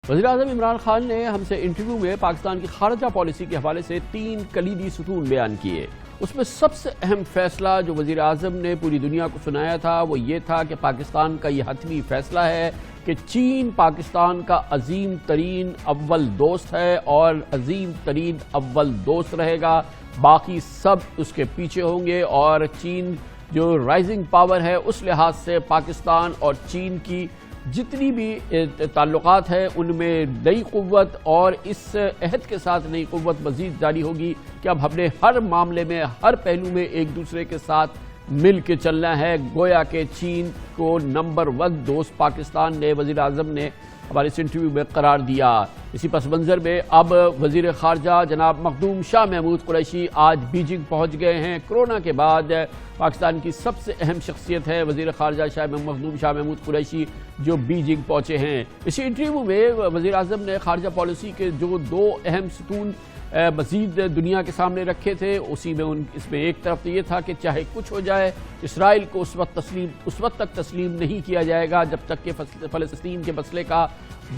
وزیراعظم عمران خان نے ہم سے انٹرویو میں پاکستان کی خارجہ پالیسی کے حوالے سے 3 کلیدی ستون بیان کیے۔ اس میں سب سے اہم فیصلہ جو وزیر اعظم نے پوری دنیا کو سنایا تھا وہ یہ تھا کہ پاکستان کا یہ حتمی فیصلہ ہے کہ چین پاکستان کا عظیم ترین اول دوست ہے اور عظیم ترین اول دوست رہے گا، باقی سب اس کے پیچھے ہوں گے، اور چین جو رائزنگ پاور ہے اس لحاظ سے پاکستان اور چین کی جتنی بھی تعلقات ہیں ان میں نئی قوت اور اس عہد کے ساتھ نئی قوت مزید جاری ہوگی کہ اب ہم نے ہر معاملے میں ہر پہلو میں ایک دوسرے کے ساتھ مل کے چلنا ہے۔ گویا کہ چین کو نمبر 1 دوست پاکستان نے وزیر اعظم نے ہمارے اس انٹرویو میں قرار دیا۔ اسی پس منظر میں اب وزیر خارجہ جناب مخدوم شاہ محمود قریشی آج بیجنگ پہنچ گئے ہیں۔ کرونا کے بعد پاکستان کی سب سے اہم شخصیت ہے وزیر خارجہ مخدوم شاہ محمود قریشی جو بیجنگ پہنچے ہیں۔ اسی انٹرویو میں وزیر اعظم نے خارجہ پالیسی کے جو 2 اہم ستون مزید دنیا کے سامنے رکھے تھے، اس میں ایک طرف تو یہ تھا کہ چاہے کچھ ہو جائے اسرائیل کو اس وقت تک تسلیم نہیں کیا جائے گا جب تک کہ فلسطین کے مسئلے کا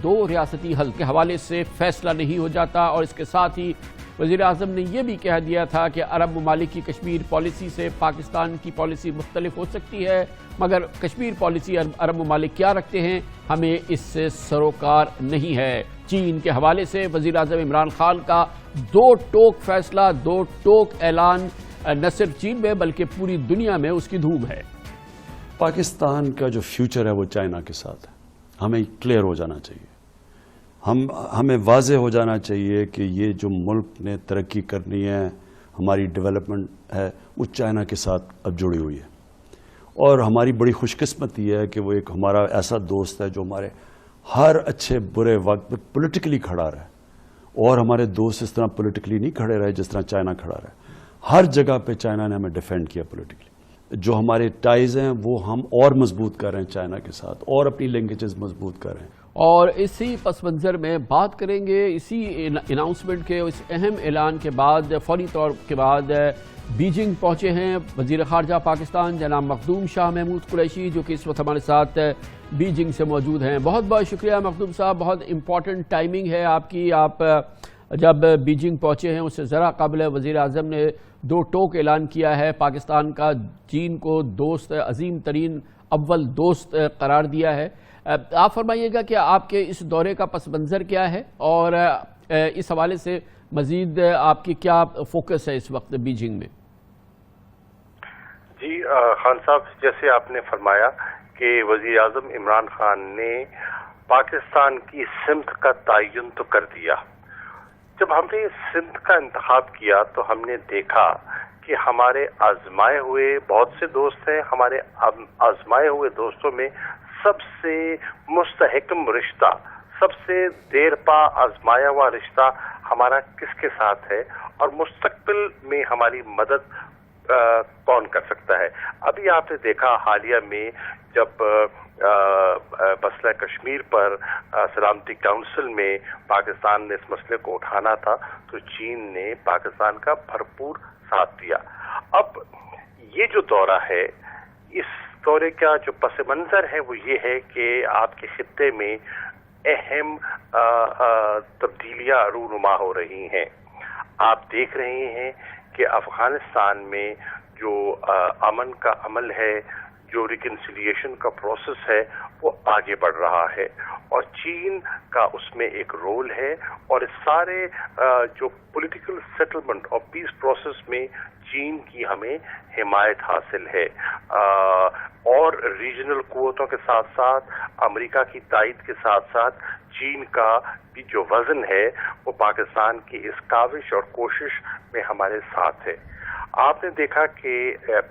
2 ریاستی حل کے حوالے سے فیصلہ نہیں ہو جاتا، اور اس کے ساتھ ہی وزیر اعظم نے یہ بھی کہہ دیا تھا کہ عرب ممالک کی کشمیر پالیسی سے پاکستان کی پالیسی مختلف ہو سکتی ہے، مگر کشمیر پالیسی عرب ممالک کیا رکھتے ہیں ہمیں اس سے سروکار نہیں ہے۔ چین کے حوالے سے وزیر اعظم عمران خان کا 2 ٹوک فیصلہ، 2 ٹوک اعلان نہ صرف چین میں بلکہ پوری دنیا میں اس کی دھوم ہے۔ پاکستان کا جو فیوچر ہے وہ چائنا کے ساتھ ہے، ہمیں کلیئر ہو جانا چاہیے، ہمیں واضح ہو جانا چاہیے کہ یہ جو ملک نے ترقی کرنی ہے، ہماری ڈیولپمنٹ ہے، وہ چائنا کے ساتھ اب جڑی ہوئی ہے، اور ہماری بڑی خوش قسمتی ہے کہ وہ ایک ہمارا ایسا دوست ہے جو ہمارے ہر اچھے برے وقت میں پولیٹیکلی کھڑا رہے، اور ہمارے دوست اس طرح پولیٹیکلی نہیں کھڑے رہے جس طرح چائنا کھڑا رہے، ہر جگہ پہ چائنا نے ہمیں ڈیفینڈ کیا پولیٹیکلی۔ جو ہمارے ٹائز ہیں وہ ہم اور مضبوط کر رہے ہیں چائنا کے ساتھ، اور اپنی لنکیجز مضبوط کر رہے ہیں۔ اور اسی پس منظر میں بات کریں گے اسی اناؤنسمنٹ کے اس اہم اعلان کے بعد فوری طور کے بعد بیجنگ پہنچے ہیں وزیر خارجہ پاکستان جناب مخدوم شاہ محمود قریشی، جو کہ اس وقت ہمارے ساتھ بیجنگ سے موجود ہیں۔ بہت بہت شکریہ مخدوم صاحب، بہت امپورٹنٹ ٹائمنگ ہے آپ کی۔ آپ جب بیجنگ پہنچے ہیں اس سے ذرا قبل وزیر اعظم نے 2 ٹوک اعلان کیا ہے، پاکستان کا چین کو دوست عظیم ترین اول دوست قرار دیا ہے۔ آپ فرمائیے گا کہ آپ کے اس دورے کا پس منظر کیا ہے، اور اس حوالے سے مزید آپ کی کیا فوکس ہے اس وقت بیجنگ میں؟ جی خان صاحب، جیسے آپ نے فرمایا کہ وزیر اعظم عمران خان نے پاکستان کی سمت کا تعین تو کر دیا۔ جب ہم نے سمت کا انتخاب کیا تو ہم نے دیکھا کہ ہمارے آزمائے ہوئے بہت سے دوست ہیں، ہمارے آزمائے ہوئے دوستوں میں سب سے مستحکم رشتہ، سب سے دیر پا آزمایا ہوا رشتہ ہمارا کس کے ساتھ ہے، اور مستقبل میں ہماری مدد کون کر سکتا ہے۔ ابھی آپ نے دیکھا حالیہ میں جب مسئلہ کشمیر پر سلامتی کونسل میں پاکستان نے اس مسئلے کو اٹھانا تھا تو چین نے پاکستان کا بھرپور ساتھ دیا۔ اب یہ جو دورہ ہے، اس دورے کا جو پس منظر ہے وہ یہ ہے کہ آپ کے خطے میں اہم تبدیلیاں رونما ہو رہی ہیں۔ آپ دیکھ رہے ہیں کہ افغانستان میں جو امن کا عمل ہے، جو ریکنسیلیشن کا پروسیس ہے، وہ آگے بڑھ رہا ہے، اور چین کا اس میں ایک رول ہے، اور اس سارے جو پولیٹیکل سیٹلمنٹ اور پیس پروسیس میں چین کی ہمیں حمایت حاصل ہے، اور ریجنل قوتوں کے ساتھ ساتھ امریکہ کی تائید کے ساتھ ساتھ چین کا بھی جو وزن ہے وہ پاکستان کی اس کاوش اور کوشش میں ہمارے ساتھ ہے۔ آپ نے دیکھا کہ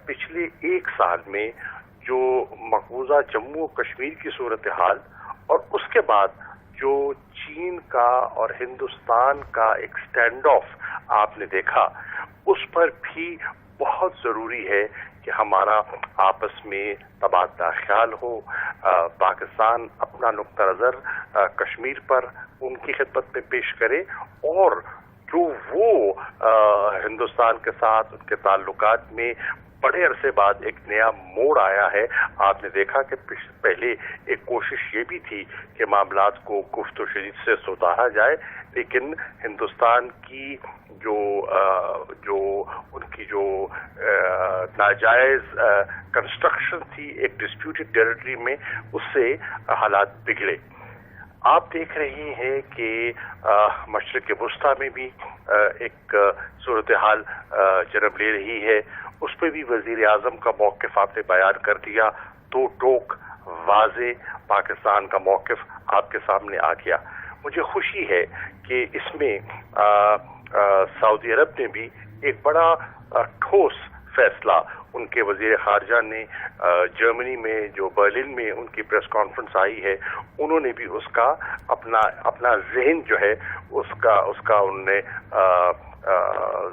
پچھلے 1 سال میں جو مقبوضہ جموں و کشمیر کی صورتحال، اور اس کے بعد جو چین کا اور ہندوستان کا ایک سٹینڈ آف آپ نے دیکھا، اس پر بھی بہت ضروری ہے کہ ہمارا آپس میں تبادلہ خیال ہو، پاکستان اپنا نقطہ نظر کشمیر پر ان کی خدمت میں پیش کرے، اور جو وہ ہندوستان کے ساتھ ان کے تعلقات میں बड़े अरसे बाद एक नया मोड़ आया है। आपने देखा कि पहले एक कोशिश ये भी थी कि मामलात को गुफ्त शरीद से सुधारा जाए, लेकिन हिंदुस्तान की जो उनकी जो नाजायज कंस्ट्रक्शन थी एक डिस्प्यूटेड टेरिटरी में, उससे हालात बिगड़े। आप देख रहे हैं कि मशरिक़ वुस्ता में भी एक सूरत हाल जन्म ले रही है। उस पर भी वज़ीर आज़म का मौक़िफ़ आपने बयान कर दिया, दो टोक वाज़े पाकिस्तान का मौक़िफ़ आपके सामने आ गया। मुझे खुशी है कि इसमें सऊदी अरब ने भी एक बड़ा ठोस फैसला, उनके वज़ीर ख़ारजा ने जर्मनी में जो बर्लिन में उनकी प्रेस कॉन्फ्रेंस आई है, उन्होंने भी उसका अपना ज़हन जो है उसका उन्होंने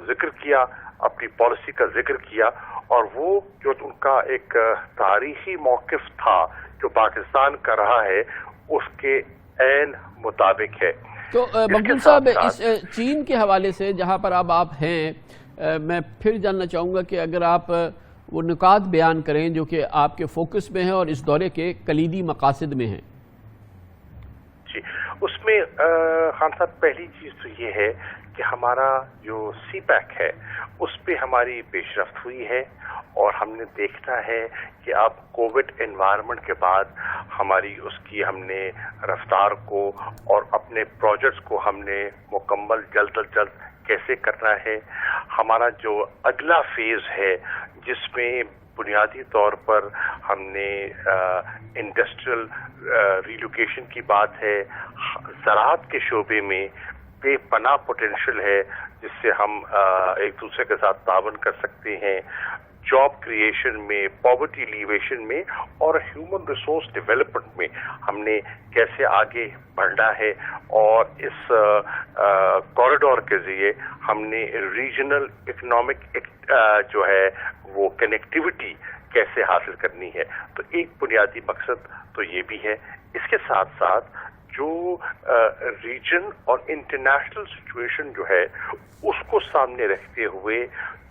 जिक्र किया, अपनी पॉलिसी का जिक्र किया, और वो जो उनका एक तारीखी मौक़िफ़ था जो पाकिस्तान का रहा है उसके ऐन मुताबिक है। तो मखदूम साहब, इस चीन के हवाले से जहाँ पर अब आप हैं, मैं फिर जानना चाहूँगा कि अगर आप वो नुकात बयान करें जो कि आपके फोकस में है और इस दौरे के कलीदी मकासद में हैं। जी, उसमें खान साहब पहली चीज़ तो ये है कि हमारा जो CPEC है उस पे हमारी पेशरफ्त हुई है, और हमने देखना है कि अब कोविड एनवायरनमेंट के बाद हमने रफ्तार को और अपने प्रोजेक्ट्स को हमने मुकम्मल जल्द अज जल्द कैसे करना है। हमारा जो अगला फेज है जिसमें बुनियादी तौर पर हमने इंडस्ट्रियल रिलोकेशन की बात है, ज़राअत के शोबे में बेपनाह पोटेंशियल है जिससे हम एक दूसरे के साथ तावन कर सकते हैं, जॉब क्रिएशन में, पॉवर्टी एलिवेशन में और ह्यूमन रिसोर्स डेवलपमेंट में हमने कैसे आगे बढ़ना है, और इस कॉरिडोर के जरिए हमने रीजनल इकोनॉमिक जो है वो कनेक्टिविटी कैसे हासिल करनी है। तो एक बुनियादी मकसद तो ये भी है। इसके साथ साथ जो रीजन और इंटरनेशनल सिचुएशन जो है उसको सामने रखते हुए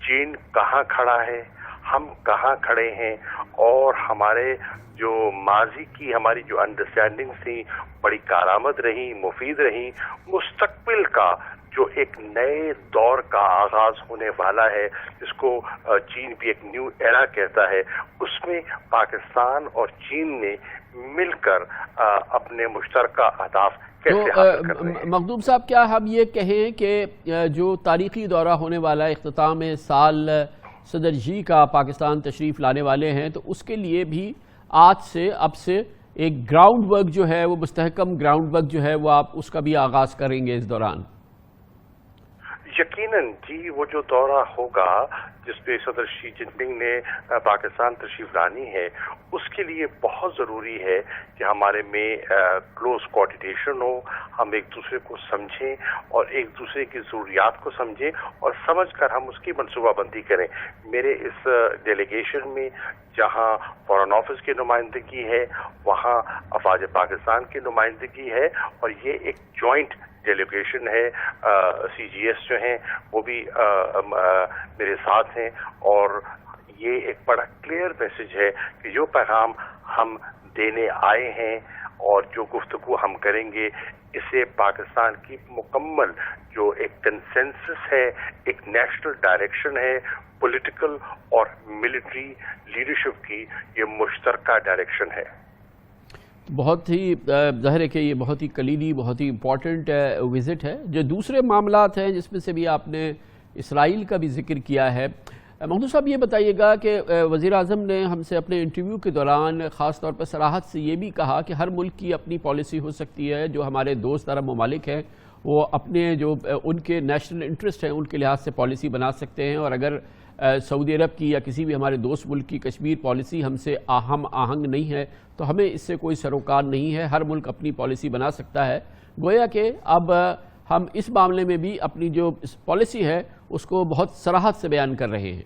चीन कहाँ खड़ा है, हम कहाँ खड़े हैं, और हमारे जो माजी की हमारी जो अंडरस्टैंडिंग थी बड़ी कारआमद रही, मुफीद रही, मुस्तकबिल का जो एक नए दौर का आगाज होने वाला है जिसको चीन भी एक न्यू एरा कहता है, उसमें पाकिस्तान और चीन ने मिलकर अपने मुश्तरका अहदाफ कैसे हासिल कर रहे हैं। मखदूम साहब, क्या हम ये कहें कि जो तारीखी दौरा होने वाला है, इख्तिताम साल सदर जी का पाकिस्तान तशरीफ लाने वाले हैं, तो उसके लिए भी आज से अब से एक ग्राउंड वर्क जो है वो मुस्तहकम ग्राउंड वर्क जो है वो आप उसका भी आगाज करेंगे इस दौरान? यकीनन जी, वो जो दौरा होगा जिसपे सदर शी जिनपिंग ने पाकिस्तान तशरीफ लानी है, उसके लिए बहुत ज़रूरी है कि हमारे में क्लोज कोऑर्डिनेशन हो, हम एक दूसरे को समझें और एक दूसरे की ज़रूरियात को समझें और समझकर हम उसकी मनसूबाबंदी करें। मेरे इस डेलीगेशन में जहां फॉरेन ऑफिस की नुमाइंदगी है, वहां अफवाज पाकिस्तान की नुमाइंदगी है, और ये एक जॉइंट डेलीगेशन है। CGS जो हैं वो भी मेरे साथ हैं, और ये एक बड़ा क्लियर मैसेज है कि जो पैगाम हम देने आए हैं और जो गुफ्तगू हम करेंगे, इसे पाकिस्तान की मुकम्मल जो एक कंसेंसस है, एक नेशनल डायरेक्शन है, पॉलिटिकल और मिलिट्री लीडरशिप की ये मुश्तरका डायरेक्शन है। बहुत ही ज़ाहिर है कि ये बहुत ही कलीदी, बहुत ही इम्पॉर्टेंट विज़िट है। जो दूसरे मामलात हैं जिसमें से भी आपने इसराइल का भी जिक्र किया है, मखदूम साहब ये बताइएगा कि वज़ीर आज़म ने हमसे अपने इंटरव्यू के दौरान ख़ास तौर पर सराहत से ये भी कहा कि हर मुल्क की अपनी पॉलिसी हो सकती है, जो हमारे दोस्त अरब ममालिक हैं वो अपने जो उनके नेशनल इंटरेस्ट हैं उनके लिहाज से पॉलिसी बना सकते हैं, और अगर सऊदी अरब की या किसी भी हमारे दोस्त मुल्क की कश्मीर पॉलिसी हमसे हम आहंग नहीं है तो हमें इससे कोई सरोकार नहीं है, हर मुल्क अपनी पॉलिसी बना सकता है। गोया कि अब हम इस मामले में भी अपनी जो पॉलिसी है उसको बहुत सराहत से बयान कर रहे हैं।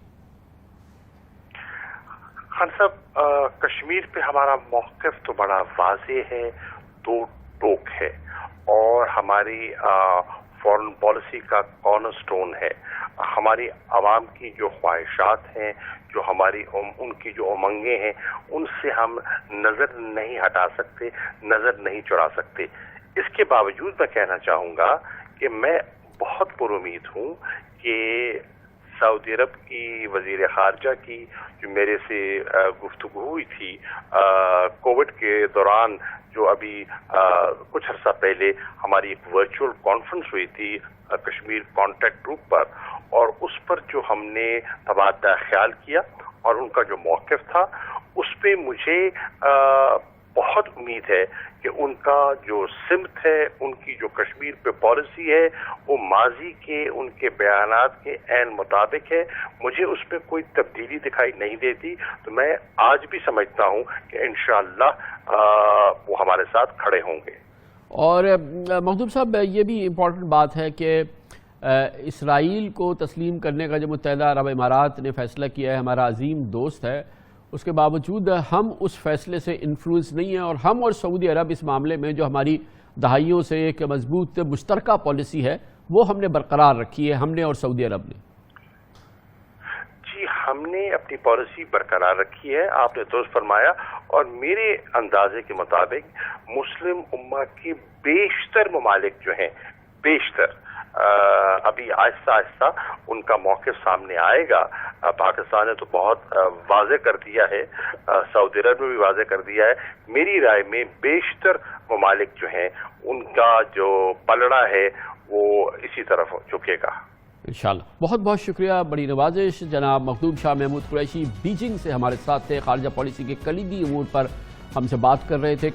खान साहब, कश्मीर पे हमारा मौक़िफ़ तो बड़ा वाज़ेह है, दो टोक है, और हमारी फॉरेन पॉलिसी का कॉर्नरस्टोन है। हमारी आवाम की जो ख्वाहिशात हैं, जो हमारी उनकी जो उमंगें हैं, उनसे हम नज़र नहीं हटा सकते, नज़र नहीं चुरा सकते। इसके बावजूद मैं कहना चाहूँगा कि मैं बहुत पुरुमीद हूँ कि सऊदी अरब की वज़ीर ख़ारजा की जो मेरे से गुफ्तगू हुई थी कोविड के दौरान, जो अभी कुछ अर्सा पहले हमारी एक वर्चुअल कॉन्फ्रेंस हुई थी कश्मीर कॉन्टैक्ट ग्रुप पर, और उस पर जो हमने तबादला ख्याल किया और उनका जो मौक़िफ़ था, उस पे मुझे बहुत उम्मीद है कि उनका जो सिमत है, उनकी जो कश्मीर पे पॉलिसी है, वो माजी के उनके बयानात के ऐन मुताबिक है। मुझे उस पर कोई तब्दीली दिखाई नहीं देती। तो मैं आज भी समझता हूँ कि इंशाअल्लाह वो हमारे साथ खड़े होंगे। और मखदूम साहब, ये भी इम्पोर्टेंट बात है कि इसराइल को तस्लीम करने का जो मुत्तहिदा अरब इमारात ने फ़ैसला किया है, हमारा अजीम दोस्त है, उसके बावजूद हम उस फैसले से इन्फ्लुएंस नहीं है, और हम और सऊदी अरब इस मामले में जो हमारी दहाइयों से एक मजबूत मुश्तरका पॉलिसी है वो हमने बरकरार रखी है, हमने और सऊदी अरब ने। जी, हमने अपनी पॉलिसी बरकरार रखी है, आपने दुरुस्त फरमाया। और मेरे अंदाजे के मुताबिक मुस्लिम उम्मा के बेशतर ममालिक जो हैं, बेशतर अभी आहिस्ता आहिस्ता उनका मौक़िफ़ सामने आएगा। पाकिस्तान ने तो बहुत वाज़े कर दिया है, सऊदी अरब ने भी वाज़े कर दिया है। मेरी राय में बेशतर ममालिक जो हैं, उनका जो पलड़ा है वो इसी तरफ झुकेगा इंशाअल्लाह। बहुत बहुत शुक्रिया, बड़ी नवाजिश। जनाब मखदूम शाह महमूद कुरैशी बीजिंग से हमारे साथ थे, खारजा पॉलिसी के कलीदी अमूर पर हमसे बात कर रहे थे।